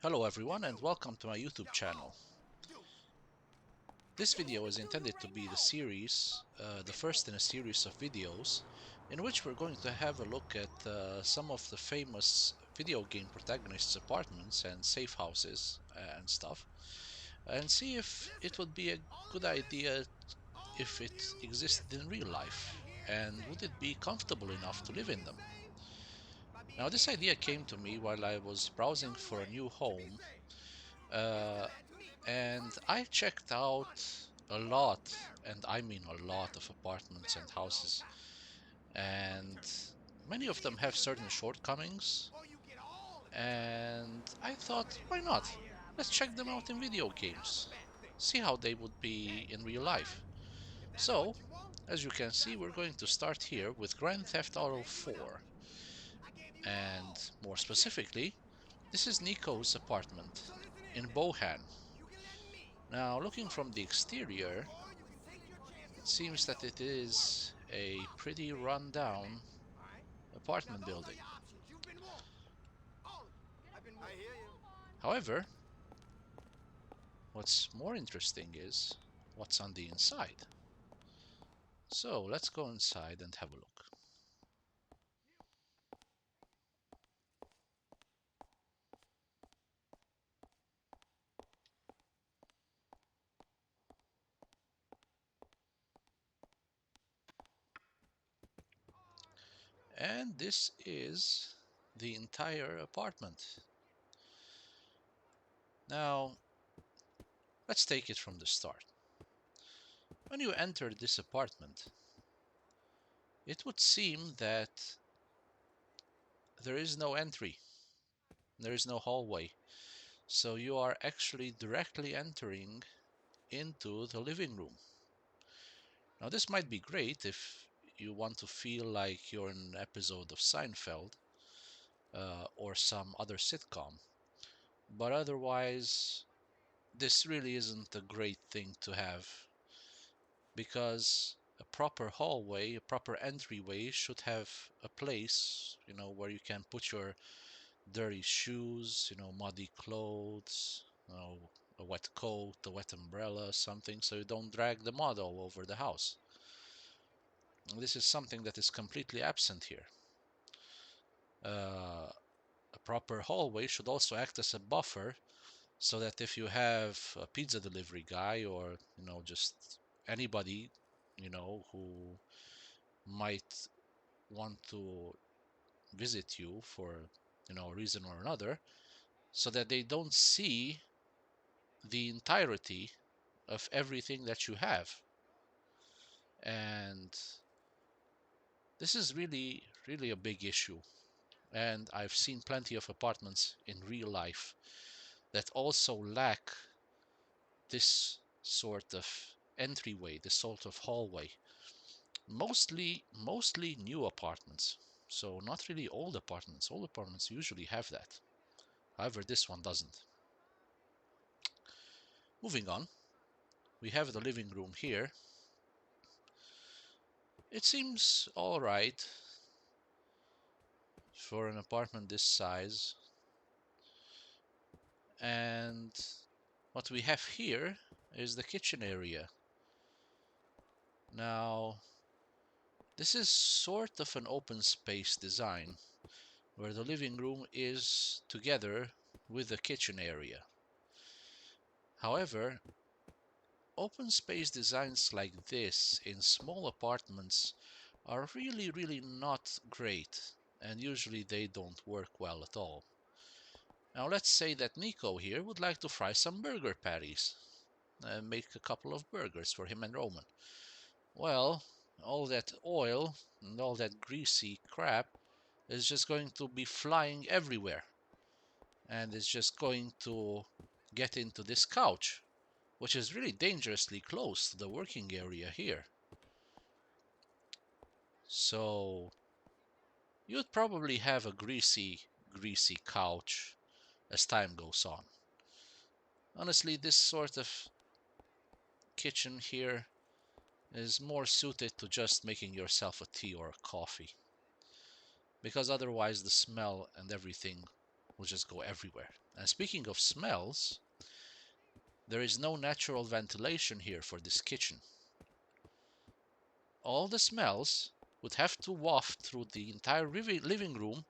Hello everyone and welcome to my YouTube channel. This video is intended to be the first in a series of videos in which we're going to have a look at some of the famous video game protagonists' apartments and safe houses and stuff, and see if it would be a good idea if it existed in real life, and would it be comfortable enough to live in them. Now this idea came to me while I was browsing for a new home, uh, and I checked out a lot, and I mean a lot of apartments and houses, and many of them have certain shortcomings, and I thought, why not? Let's check them out in video games, see how they would be in real life. So, as you can see, we're going to start here with Grand Theft Auto 4, and more specifically, this is Niko's apartment in Bohan. Now, looking from the exterior, it seems that it is a pretty run-down apartment building. However, what's more interesting is what's on the inside. So let's go inside and have a look. And this is the entire apartment. Now, let's take it from the start. When you enter this apartment, it would seem that there is no entry, there is no hallway. So you are actually directly entering into the living room. Now, this might be great if you want to feel like you're in an episode of Seinfeld or some other sitcom, but otherwise, this really isn't a great thing to have, because a proper hallway, a proper entryway should have a place, where you can put your dirty shoes, muddy clothes, a wet coat, a wet umbrella, something, so you don't drag the mud all over the house. And this is something that is completely absent here. A proper hallway should also act as a buffer, so that if you have a pizza delivery guy, or just anybody who might want to visit you for a reason or another, so that they don't see the entirety of everything that you have. And this is really, really a big issue. And I've seen plenty of apartments in real life that also lack this sort of entryway, this sort of hallway. Mostly new apartments. So not really old apartments. Old apartments usually have that. However, this one doesn't. Moving on, we have the living room here. It seems alright for an apartment this size. And what we have here is the kitchen area. Now, this is sort of an open space design, where the living room is together with the kitchen area. However, open space designs like this in small apartments are really, really not great, and usually they don't work well at all. Now let's say that Niko here would like to fry some burger patties and make a couple of burgers for him and Roman. Well, all that oil and all that greasy crap is just going to be flying everywhere, and it's just going to get into this couch, which is really dangerously close to the working area here. So you'd probably have a greasy couch as time goes on. Honestly, this sort of kitchen here is more suited to just making yourself a tea or a coffee, because otherwise the smell and everything will just go everywhere. And speaking of smells, there is no natural ventilation here for this kitchen. All the smells would have to waft through the entire living room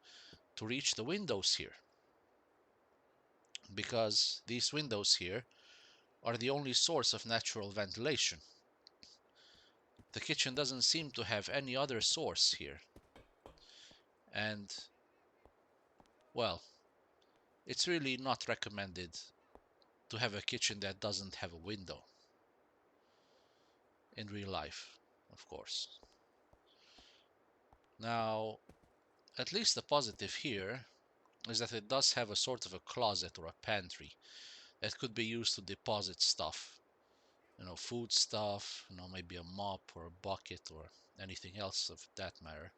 to reach the windows here, because these windows here are the only source of natural ventilation. The kitchen doesn't seem to have any other source here. And, well, it's really not recommended to have a kitchen that doesn't have a window in real life, of course. Now, at least the positive here is that it does have a sort of a closet or a pantry that could be used to deposit stuff. Food stuff, maybe a mop or a bucket or anything else of that matter.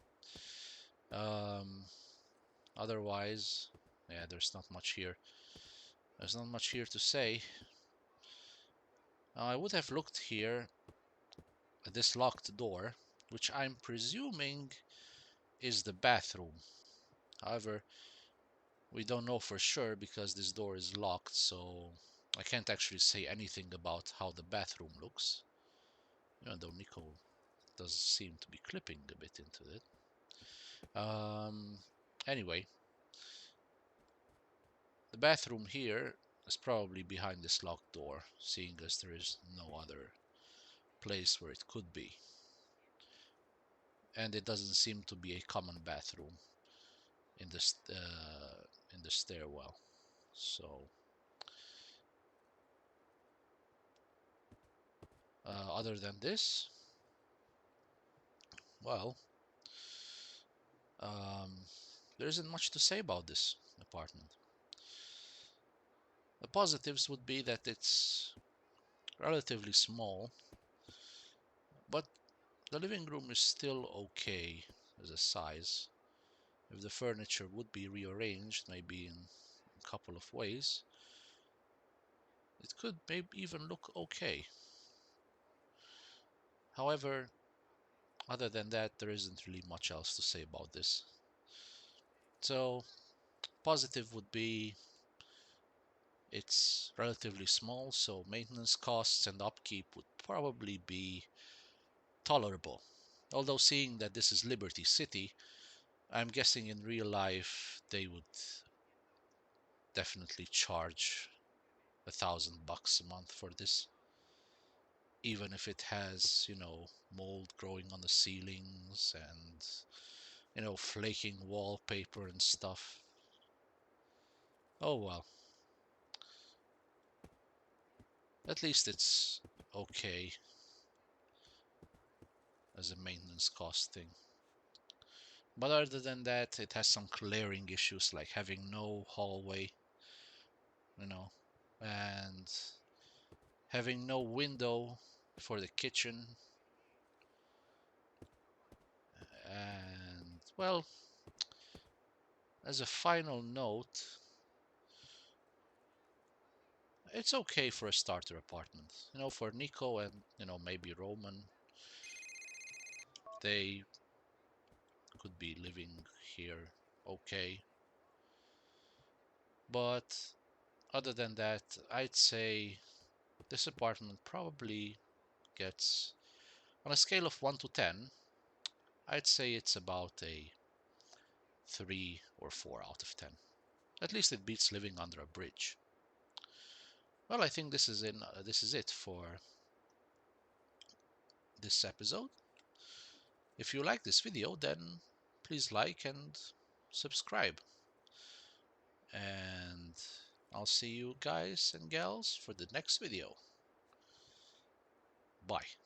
Um, Otherwise, yeah, there's not much here. There's not much here to say. I would have looked here at this locked door, which I'm presuming is the bathroom. However, we don't know for sure because this door is locked, so I can't actually say anything about how the bathroom looks. Even though Niko does seem to be clipping a bit into it. Anyway, the bathroom here is probably behind this locked door, seeing as there is no other place where it could be. And it doesn't seem to be a common bathroom in the stairwell. So, other than this, well, um, there isn't much to say about this apartment. The positives would be that it's relatively small, but the living room is still okay as a size. If the furniture would be rearranged, maybe in a couple of ways, it could maybe even look okay. However, other than that, there isn't really much else to say about this. So, positive would be it's relatively small, so maintenance costs and upkeep would probably be tolerable. Although, seeing that this is Liberty City, I'm guessing in real life they would definitely charge $1,000 a month for this, even if it has, mold growing on the ceilings and, flaking wallpaper and stuff. Oh well, at least it's okay as a maintenance cost thing. But other than that, it has some glaring issues like having no hallway, and having no window for the kitchen. And, well, as a final note, it's okay for a starter apartment. For Niko and, maybe Roman, they could be living here okay. But other than that, I'd say this apartment probably gets, on a scale of 1 to 10, I'd say it's about a 3 or 4 out of 10. At least it beats living under a bridge. Well, I think this is it for this episode. If you like this video, then please like and subscribe. And I'll see you guys and gals for the next video. Bye.